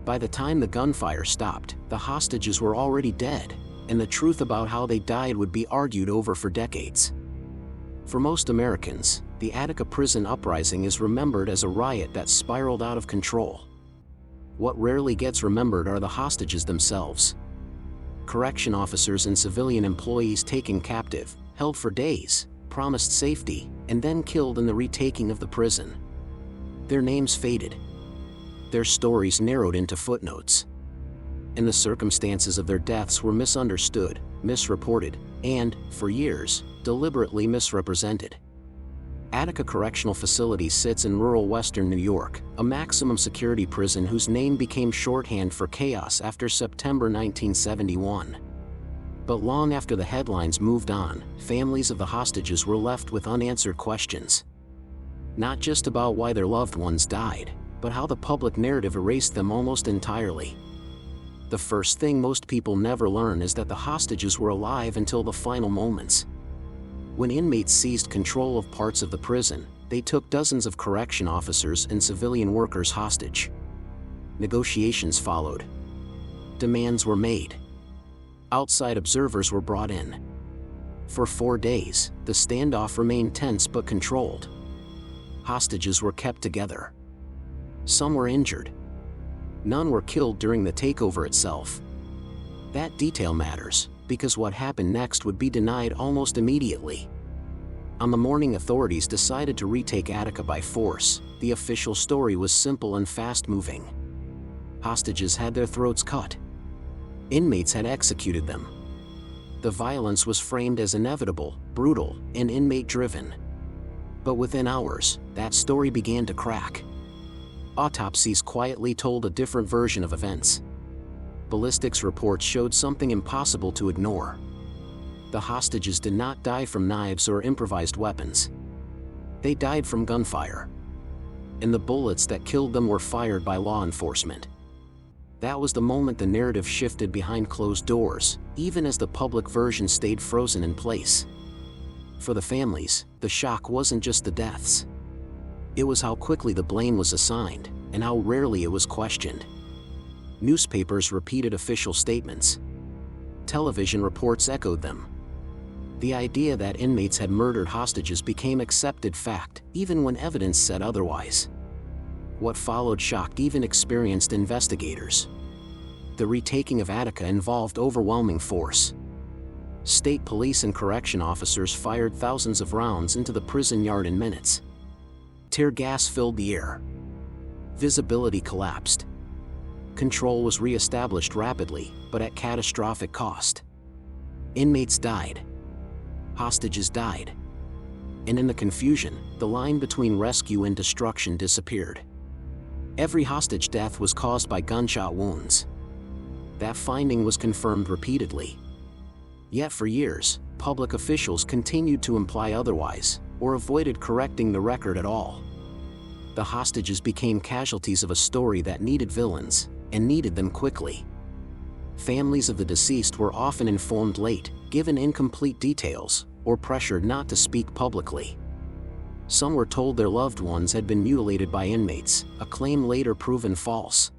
By the time the gunfire stopped, the hostages were already dead, and the truth about how they died would be argued over for decades. For most Americans, the Attica prison uprising is remembered as a riot that spiraled out of control. What rarely gets remembered are the hostages themselves. Correction officers and civilian employees taken captive, held for days, promised safety, and then killed in the retaking of the prison. Their names faded. Their stories narrowed into footnotes. And the circumstances of their deaths were misunderstood, misreported, and, for years, deliberately misrepresented. Attica Correctional Facility sits in rural western New York, a maximum security prison whose name became shorthand for chaos after September 1971. But long after the headlines moved on, families of the hostages were left with unanswered questions. Not just about why their loved ones died, but how the public narrative erased them almost entirely. The first thing most people never learn is that the hostages were alive until the final moments. When inmates seized control of parts of the prison, they took dozens of correction officers and civilian workers hostage. Negotiations followed. Demands were made. Outside observers were brought in. For 4 days, the standoff remained tense but controlled. Hostages were kept together. Some were injured. None were killed during the takeover itself. That detail matters, because what happened next would be denied almost immediately. On the morning authorities decided to retake Attica by force, the official story was simple and fast-moving. Hostages had their throats cut. Inmates had executed them. The violence was framed as inevitable, brutal, and inmate-driven. But within hours, that story began to crack. Autopsies quietly told a different version of events. Ballistics reports showed something impossible to ignore. The hostages did not die from knives or improvised weapons. They died from gunfire. And the bullets that killed them were fired by law enforcement. That was the moment the narrative shifted behind closed doors, even as the public version stayed frozen in place. For the families, the shock wasn't just the deaths. It was how quickly the blame was assigned, and how rarely it was questioned. Newspapers repeated official statements. Television reports echoed them. The idea that inmates had murdered hostages became accepted fact, even when evidence said otherwise. What followed shocked even experienced investigators. The retaking of Attica involved overwhelming force. State police and correction officers fired thousands of rounds into the prison yard in minutes. Tear gas filled the air. Visibility collapsed. Control was re-established rapidly, but at catastrophic cost. Inmates died. Hostages died. And in the confusion, the line between rescue and destruction disappeared. Every hostage death was caused by gunshot wounds. That finding was confirmed repeatedly. Yet for years, public officials continued to imply otherwise, or avoided correcting the record at all. The hostages became casualties of a story that needed villains, and needed them quickly. Families of the deceased were often informed late, given incomplete details, or pressured not to speak publicly. Some were told their loved ones had been mutilated by inmates, a claim later proven false.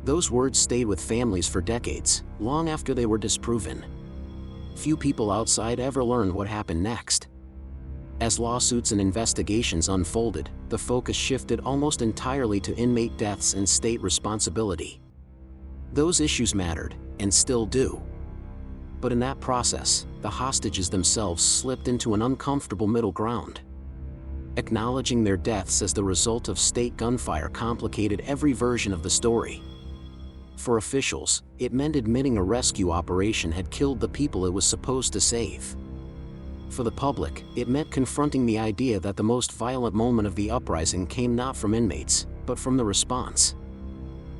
Those words stayed with families for decades, long after they were disproven. Few people outside ever learned what happened next. As lawsuits and investigations unfolded, the focus shifted almost entirely to inmate deaths and state responsibility. Those issues mattered, and still do. But in that process, the hostages themselves slipped into an uncomfortable middle ground. Acknowledging their deaths as the result of state gunfire complicated every version of the story. For officials, it meant admitting a rescue operation had killed the people it was supposed to save. For the public, it meant confronting the idea that the most violent moment of the uprising came not from inmates, but from the response.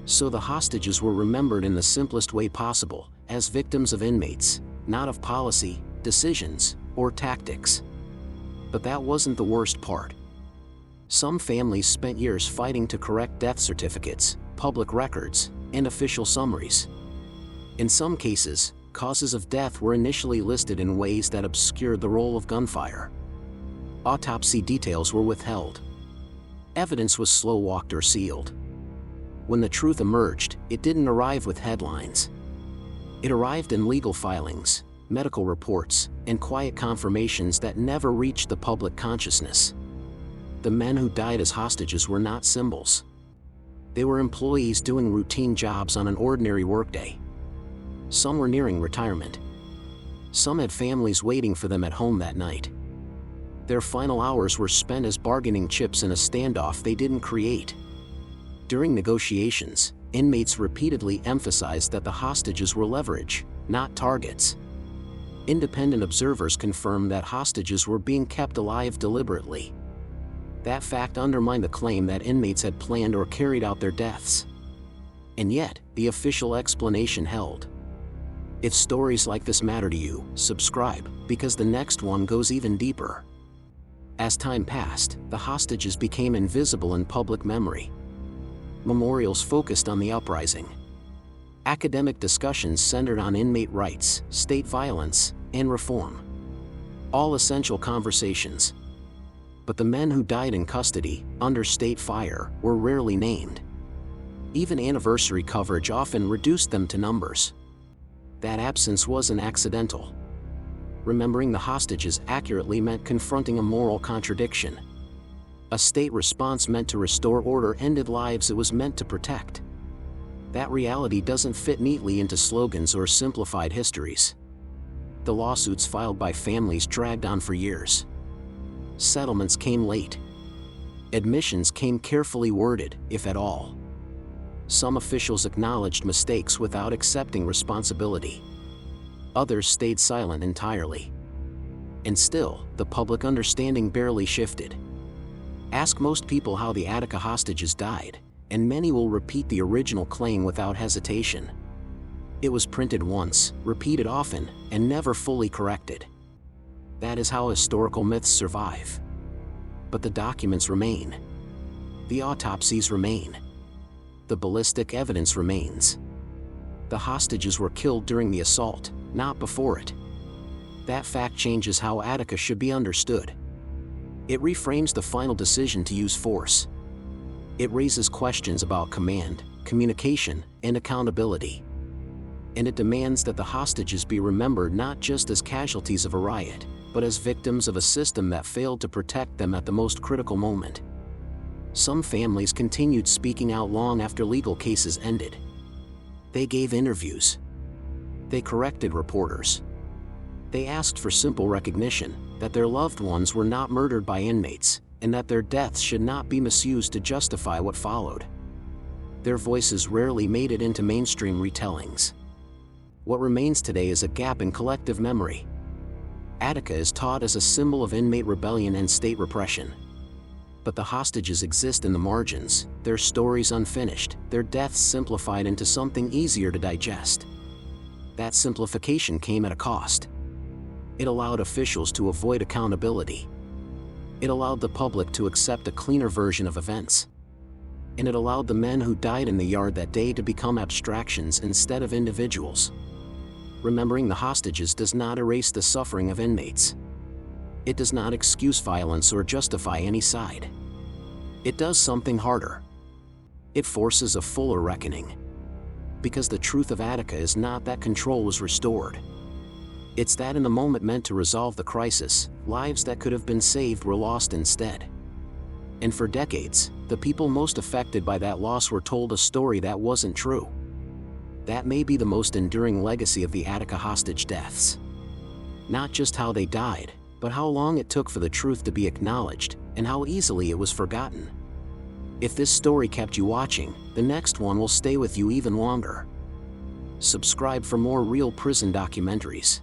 So the hostages were remembered in the simplest way possible, as victims of inmates, not of policy, decisions, or tactics. But that wasn't the worst part. Some families spent years fighting to correct death certificates, public records, and official summaries. In some cases, causes of death were initially listed in ways that obscured the role of gunfire. Autopsy details were withheld. Evidence was slow-walked or sealed. when the truth emerged, it didn't arrive with headlines. It arrived in legal filings, medical reports, and quiet confirmations that never reached the public consciousness. The men who died as hostages were not symbols. They were employees doing routine jobs on an ordinary workday. Some were nearing retirement. Some had families waiting for them at home that night. Their final hours were spent as bargaining chips in a standoff they didn't create. During negotiations, inmates repeatedly emphasized that the hostages were leverage, not targets. Independent observers confirmed that hostages were being kept alive deliberately. That fact undermined the claim that inmates had planned or carried out their deaths. And yet, the official explanation held. If stories like this matter to you, subscribe, because the next one goes even deeper. As time passed, the hostages became invisible in public memory. Memorials focused on the uprising. Academic discussions centered on inmate rights, state violence, and reform. All essential conversations. But the men who died in custody, under state fire, were rarely named. Even anniversary coverage often reduced them to numbers. That absence wasn't accidental. Remembering the hostages accurately meant confronting a moral contradiction. A state response meant to restore order ended lives it was meant to protect. That reality doesn't fit neatly into slogans or simplified histories. The lawsuits filed by families dragged on for years. Settlements came late. Admissions came carefully worded, if at all. Some officials acknowledged mistakes without accepting responsibility. Others stayed silent entirely. And still, the public understanding barely shifted. Ask most people how the Attica hostages died, and many will repeat the original claim without hesitation. It was printed once, repeated often, and never fully corrected. That is how historical myths survive. But the documents remain. The autopsies remain. The ballistic evidence remains. The hostages were killed during the assault, not before it. That fact changes how Attica should be understood. It reframes the final decision to use force. It raises questions about command, communication, and accountability. And it demands that the hostages be remembered not just as casualties of a riot, but as victims of a system that failed to protect them at the most critical moment. Some families continued speaking out long after legal cases ended. They gave interviews. They corrected reporters. They asked for simple recognition, that their loved ones were not murdered by inmates, and that their deaths should not be misused to justify what followed. Their voices rarely made it into mainstream retellings. What remains today is a gap in collective memory. Attica is taught as a symbol of inmate rebellion and state repression. But the hostages exist in the margins, their stories unfinished, their deaths simplified into something easier to digest. That simplification came at a cost. It allowed officials to avoid accountability. It allowed the public to accept a cleaner version of events. And it allowed the men who died in the yard that day to become abstractions instead of individuals. Remembering the hostages does not erase the suffering of inmates. It does not excuse violence or justify any side. It does something harder. It forces a fuller reckoning. Because the truth of Attica is not that control was restored. It's that in the moment meant to resolve the crisis, lives that could have been saved were lost instead. And for decades, the people most affected by that loss were told a story that wasn't true. That may be the most enduring legacy of the Attica hostage deaths. Not just how they died, but how long it took for the truth to be acknowledged, and how easily it was forgotten. If this story kept you watching, the next one will stay with you even longer. Subscribe for more real prison documentaries.